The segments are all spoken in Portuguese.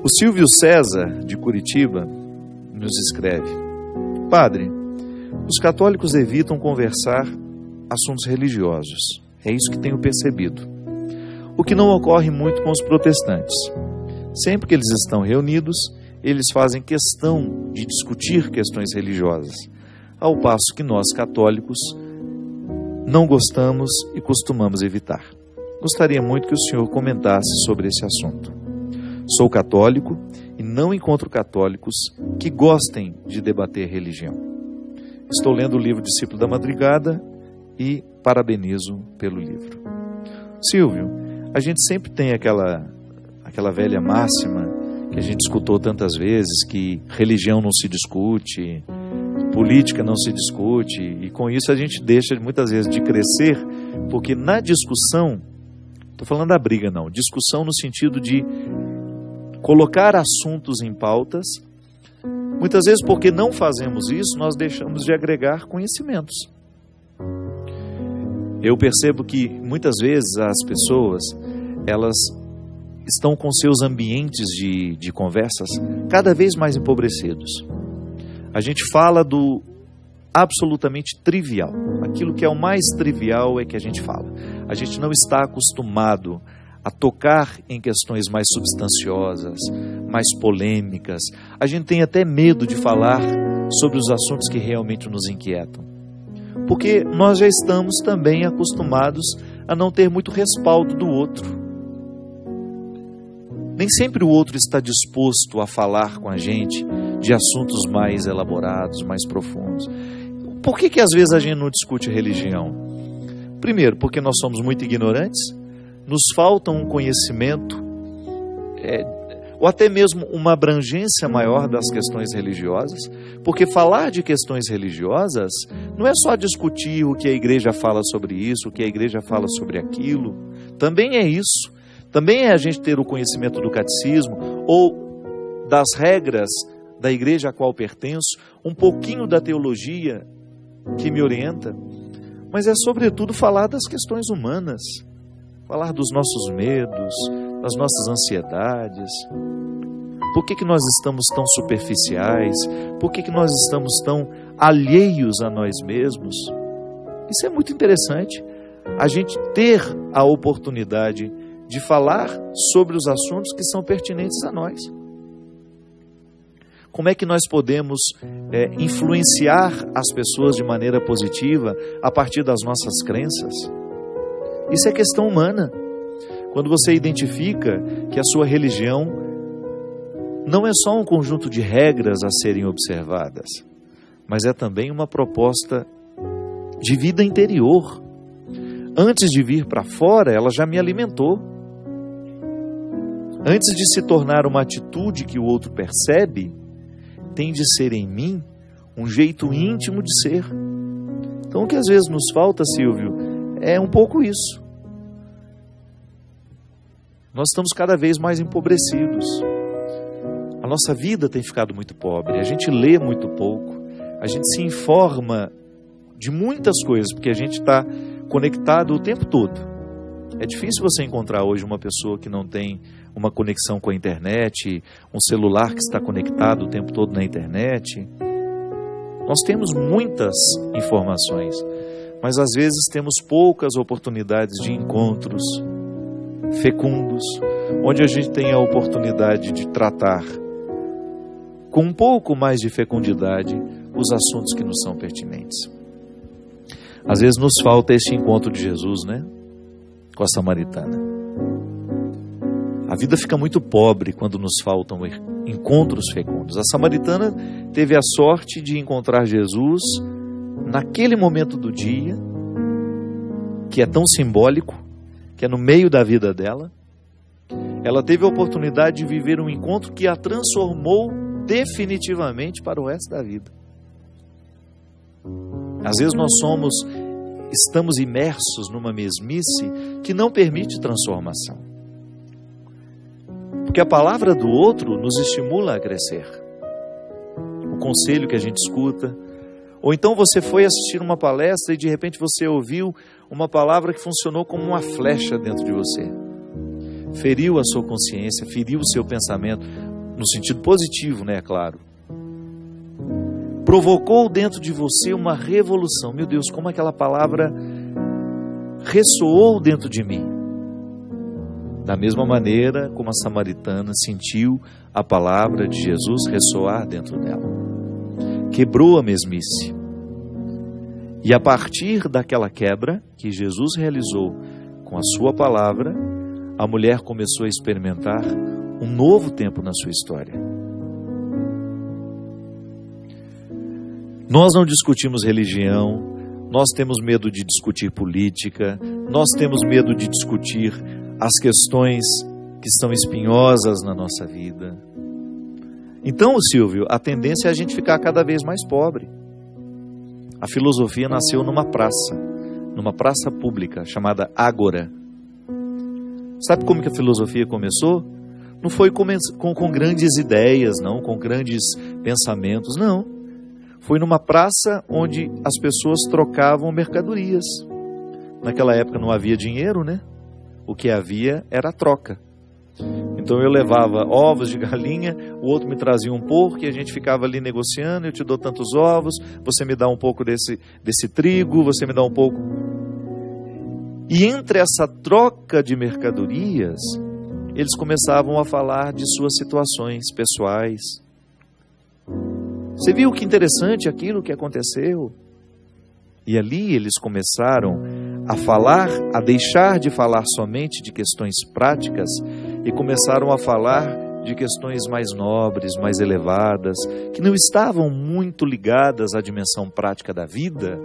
O Silvio César, de Curitiba, nos escreve: Padre, os católicos evitam conversar assuntos religiosos. É isso que tenho percebido. O que não ocorre muito com os protestantes. Sempre que eles estão reunidos, eles fazem questão de discutir questões religiosas, ao passo que nós, católicos, não gostamos e costumamos evitar. Gostaria muito que o senhor comentasse sobre esse assunto. Sou católico e não encontro católicos que gostem de debater religião. Estou lendo o livro Discípulo da Madrigada e parabenizo pelo livro. Silvio, a gente sempre tem aquela velha máxima que a gente escutou tantas vezes, que religião não se discute, política não se discute, e com isso a gente deixa muitas vezes de crescer, porque na discussão, estou falando da briga não, discussão no sentido de colocar assuntos em pautas, muitas vezes porque não fazemos isso, nós deixamos de agregar conhecimentos. Eu percebo que muitas vezes as pessoas, elas estão com seus ambientes de conversas cada vez mais empobrecidos. A gente fala do absolutamente trivial. Aquilo que é o mais trivial é que a gente fala. A gente não está acostumado a tocar em questões mais substanciosas, mais polêmicas. A gente tem até medo de falar sobre os assuntos que realmente nos inquietam. Porque nós já estamos também acostumados a não ter muito respaldo do outro. Nem sempre o outro está disposto a falar com a gente de assuntos mais elaborados, mais profundos. Por que às vezes a gente não discute religião? Primeiro, porque nós somos muito ignorantes, nos falta um conhecimento, ou até mesmo uma abrangência maior das questões religiosas, porque falar de questões religiosas não é só discutir o que a igreja fala sobre isso, o que a igreja fala sobre aquilo, também é isso. Também é a gente ter o conhecimento do catecismo ou das regras da igreja a qual pertenço, um pouquinho da teologia que me orienta, mas é sobretudo falar das questões humanas, falar dos nossos medos, das nossas ansiedades. Por que nós estamos tão superficiais? Por que nós estamos tão alheios a nós mesmos? Isso é muito interessante, a gente ter a oportunidade de falar sobre os assuntos que são pertinentes a nós. Como é que nós podemos influenciar as pessoas de maneira positiva a partir das nossas crenças? Isso é questão humana. Quando você identifica que a sua religião não é só um conjunto de regras a serem observadas, mas é também uma proposta de vida interior. Antes de vir para fora, ela já me alimentou. Antes de se tornar uma atitude que o outro percebe, tem de ser em mim um jeito íntimo de ser. Então o que às vezes nos falta, Silvio, é um pouco isso. Nós estamos cada vez mais empobrecidos. A nossa vida tem ficado muito pobre, a gente lê muito pouco, a gente se informa de muitas coisas, porque a gente está conectado o tempo todo. É difícil você encontrar hoje uma pessoa que não tem uma conexão com a internet, um celular que está conectado o tempo todo na internet. Nós temos muitas informações, mas às vezes temos poucas oportunidades de encontros fecundos, onde a gente tem a oportunidade de tratar com um pouco mais de fecundidade os assuntos que nos são pertinentes. Às vezes nos falta esse encontro de Jesus, né? Com a samaritana. A vida fica muito pobre quando nos faltam encontros fecundos. A samaritana teve a sorte de encontrar Jesus naquele momento do dia, que é tão simbólico, que é no meio da vida dela. Ela teve a oportunidade de viver um encontro que a transformou definitivamente para o resto da vida. Às vezes nós estamos imersos numa mesmice que não permite transformação. Porque a palavra do outro nos estimula a crescer. O conselho que a gente escuta. Ou então você foi assistir uma palestra e de repente você ouviu uma palavra que funcionou como uma flecha dentro de você. Feriu a sua consciência, feriu o seu pensamento. no sentido positivo, né, é claro. Provocou dentro de você uma revolução. Meu Deus, como aquela palavra ressoou dentro de mim. Da mesma maneira como a samaritana sentiu a palavra de Jesus ressoar dentro dela. Quebrou a mesmice. E a partir daquela quebra que Jesus realizou com a sua palavra, a mulher começou a experimentar um novo tempo na sua história. Nós não discutimos religião, nós temos medo de discutir política, nós temos medo de discutir as questões que estão espinhosas na nossa vida. Então, Silvio, a tendência é a gente ficar cada vez mais pobre. A filosofia nasceu numa praça pública, chamada Ágora. Sabe como que a filosofia começou? Não foi com grandes ideias, não, com grandes pensamentos, não. Foi numa praça onde as pessoas trocavam mercadorias. Naquela época não havia dinheiro, né? O que havia era a troca. Então eu levava ovos de galinha, o outro me trazia um porco e a gente ficava ali negociando. Eu te dou tantos ovos, você me dá um pouco desse trigo, você me dá um pouco. E entre essa troca de mercadorias, eles começavam a falar de suas situações pessoais. Você viu que interessante aquilo que aconteceu? E ali eles começaram a falar, a deixar de falar somente de questões práticas e começaram a falar de questões mais nobres, mais elevadas, que não estavam muito ligadas à dimensão prática da vida,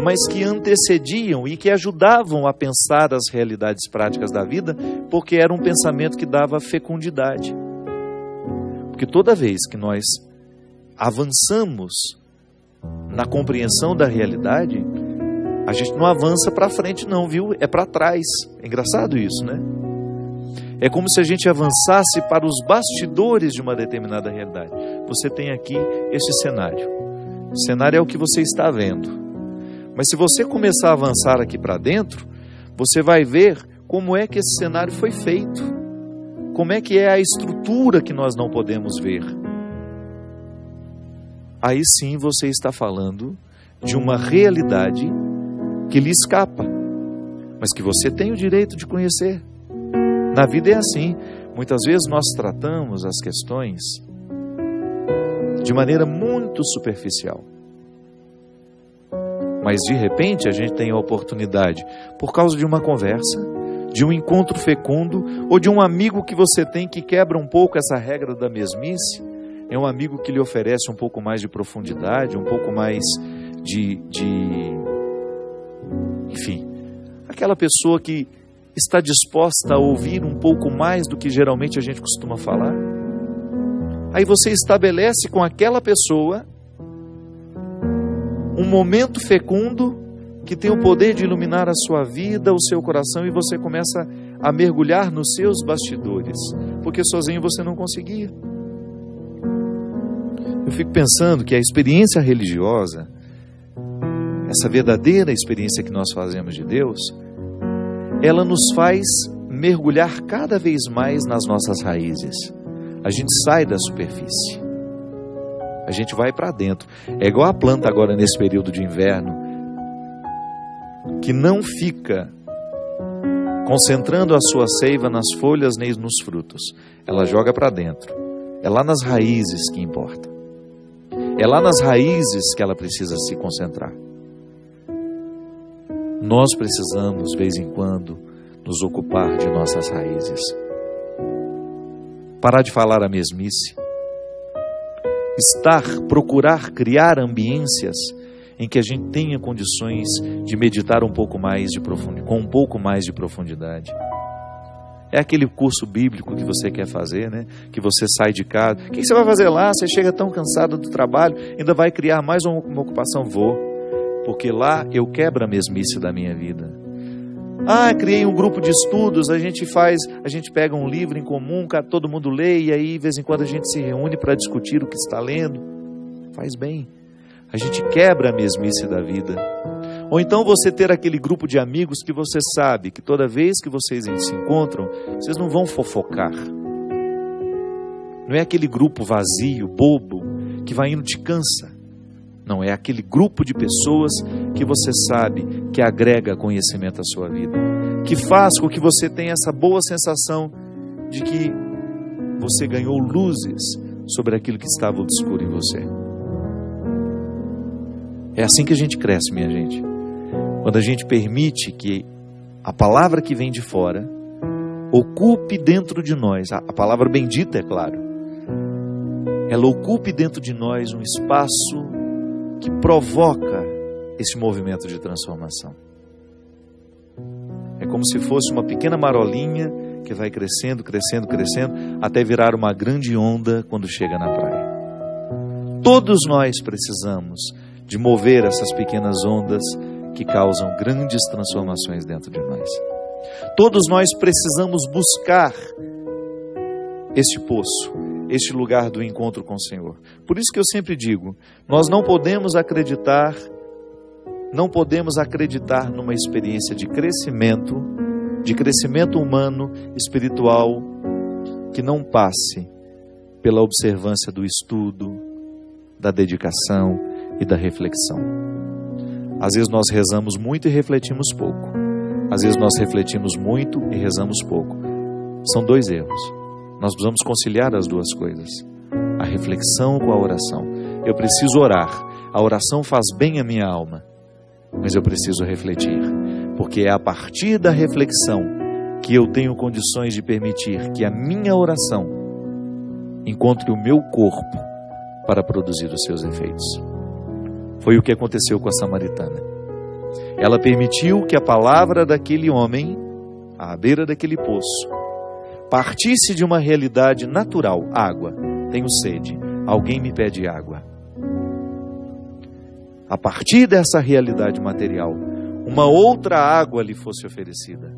mas que antecediam e que ajudavam a pensar as realidades práticas da vida, porque era um pensamento que dava fecundidade. Porque toda vez que nós avançamos na compreensão da realidade, a gente não avança para frente não, viu? É para trás. É engraçado isso, né? É como se a gente avançasse para os bastidores de uma determinada realidade. Você tem aqui esse cenário. O cenário é o que você está vendo. Mas se você começar a avançar aqui para dentro, você vai ver como é que esse cenário foi feito. Como é que é a estrutura que nós não podemos ver. Aí sim você está falando de uma realidade que lhe escapa, mas que você tem o direito de conhecer. Na vida é assim. Muitas vezes nós tratamos as questões de maneira muito superficial. Mas de repente a gente tem a oportunidade, por causa de uma conversa, de um encontro fecundo, ou de um amigo que você tem que quebra um pouco essa regra da mesmice. É um amigo que lhe oferece um pouco mais de profundidade, um pouco mais enfim, aquela pessoa que está disposta a ouvir um pouco mais do que geralmente a gente costuma falar. Aí você estabelece com aquela pessoa um momento fecundo que tem o poder de iluminar a sua vida, o seu coração, e você começa a mergulhar nos seus bastidores, porque sozinho você não conseguia. Eu fico pensando que a experiência religiosa, essa verdadeira experiência que nós fazemos de Deus, ela nos faz mergulhar cada vez mais nas nossas raízes. A gente sai da superfície, a gente vai para dentro. É igual a planta agora nesse período de inverno, que não fica concentrando a sua seiva nas folhas nem nos frutos. Ela joga para dentro. É lá nas raízes que importa. É lá nas raízes que ela precisa se concentrar. Nós precisamos, de vez em quando, nos ocupar de nossas raízes. Parar de falar a mesmice. Procurar criar ambiências em que a gente tenha condições de meditar um pouco mais com um pouco mais de profundidade. É aquele curso bíblico que você quer fazer, né? Que você sai de casa. O que você vai fazer lá? Você chega tão cansado do trabalho, ainda vai criar mais uma ocupação? Vou. Porque lá eu quebro a mesmice da minha vida. Criei um grupo de estudos, a gente pega um livro em comum, todo mundo lê, e aí de vez em quando a gente se reúne para discutir o que está lendo. Faz bem. A gente quebra a mesmice da vida. Ou então você ter aquele grupo de amigos que você sabe que toda vez que vocês se encontram, vocês não vão fofocar. Não é aquele grupo vazio, bobo, que vai indo te cansa. Não, é aquele grupo de pessoas que você sabe que agrega conhecimento à sua vida, que faz com que você tenha essa boa sensação de que você ganhou luzes sobre aquilo que estava obscuro em você. É assim que a gente cresce, minha gente. Quando a gente permite que a palavra que vem de fora ocupe dentro de nós, a palavra bendita, é claro, ela ocupe dentro de nós um espaço que provoca esse movimento de transformação. É como se fosse uma pequena marolinha que vai crescendo, crescendo, crescendo, até virar uma grande onda quando chega na praia. Todos nós precisamos de mover essas pequenas ondas que causam grandes transformações dentro de nós. Todos nós precisamos buscar este poço, este lugar do encontro com o Senhor. Por isso que eu sempre digo, nós não podemos acreditar numa experiência de crescimento humano, espiritual, que não passe pela observância do estudo, da dedicação e da reflexão. Às vezes nós rezamos muito e refletimos pouco. Às vezes nós refletimos muito e rezamos pouco. São dois erros. Nós precisamos conciliar as duas coisas. A reflexão com a oração. Eu preciso orar. A oração faz bem à minha alma. Mas eu preciso refletir. Porque é a partir da reflexão que eu tenho condições de permitir que a minha oração encontre o meu corpo para produzir os seus efeitos. Foi o que aconteceu com a samaritana. Ela permitiu que a palavra daquele homem, à beira daquele poço, partisse de uma realidade natural. Água, tenho sede, alguém me pede água. A partir dessa realidade material, uma outra água lhe fosse oferecida,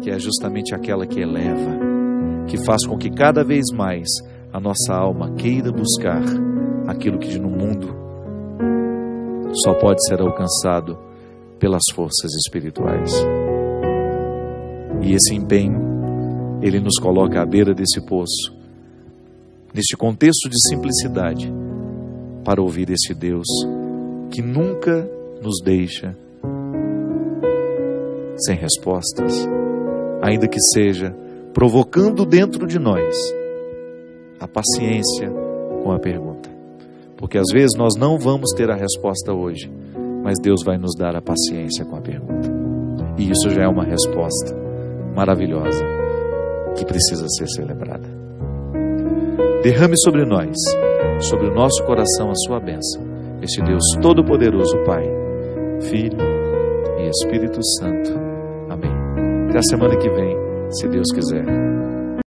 que é justamente aquela que eleva, que faz com que cada vez mais a nossa alma queira buscar aquilo que no mundo só pode ser alcançado pelas forças espirituais. E esse empenho, ele nos coloca à beira desse poço, neste contexto de simplicidade, para ouvir esse Deus que nunca nos deixa sem respostas, ainda que seja provocando dentro de nós a paciência com a pergunta. Porque às vezes nós não vamos ter a resposta hoje, mas Deus vai nos dar a paciência com a pergunta. E isso já é uma resposta maravilhosa que precisa ser celebrada. Derrame sobre nós, sobre o nosso coração, a sua bênção. Este Deus Todo-Poderoso, Pai, Filho e Espírito Santo. Amém. Até a semana que vem, se Deus quiser.